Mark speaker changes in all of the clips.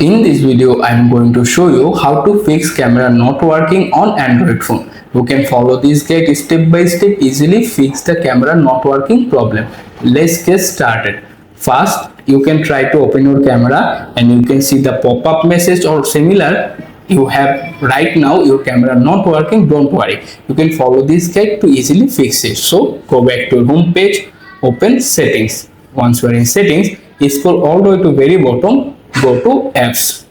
Speaker 1: In this video, I am going to show you how to fix camera not working on Android phone. You can follow this guide step by step, easily fix the camera not working problem. Let's get started. First, you can try to open your camera and you can see the pop-up message or similar. You have right now your camera not working. Don't worry, you can follow this guide to easily fix it. So go back to your home page, open settings. Once you are in settings, scroll all the way to very bottom. Go to apps.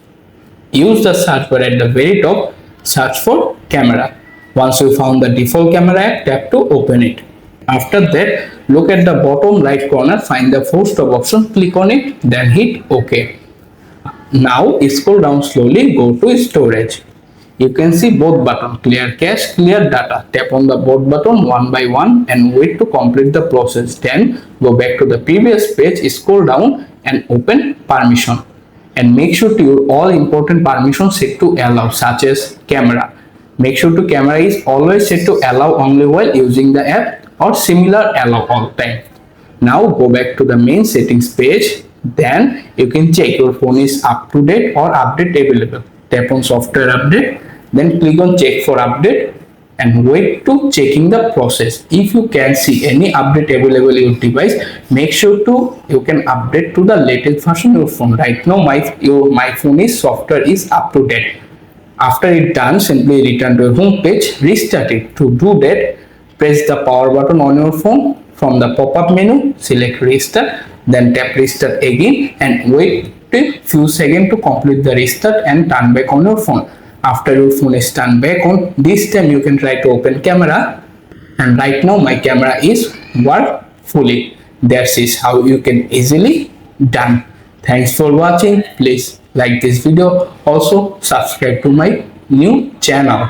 Speaker 1: Use the search bar at the very top. Search for camera. Once you found the default camera app, tap to open it. After that, look at the bottom right corner. Find the full stop option. Click on it. Then hit OK. Now scroll down slowly. Go to storage. You can see both buttons, clear cache, clear data. Tap on the both button one by one and wait to complete the process. Then go back to the previous page, scroll down and open permission. And make sure to your all important permissions set to allow, such as camera. Make sure to camera is always set to allow only while using the app or similar allow all time. Now go back to the main settings page. Then you can check your phone is up to date or update available. Tap on software update. Then click on check for update and wait to checking the process. If you can see any update available in your device, make sure to you can update to the latest version of your phone. Right now my phone is software is up to date. After it done, simply return to your home page, restart it. To do that, press the power button on your phone. From the pop-up menu, select restart, then tap restart again and wait a few seconds to complete the restart and turn back on your phone. After your phone is turned back on, this time you can try to open camera, and right now my camera is work fully. That is how you can easily done. Thanks for watching. Please like this video. Also subscribe to my new channel.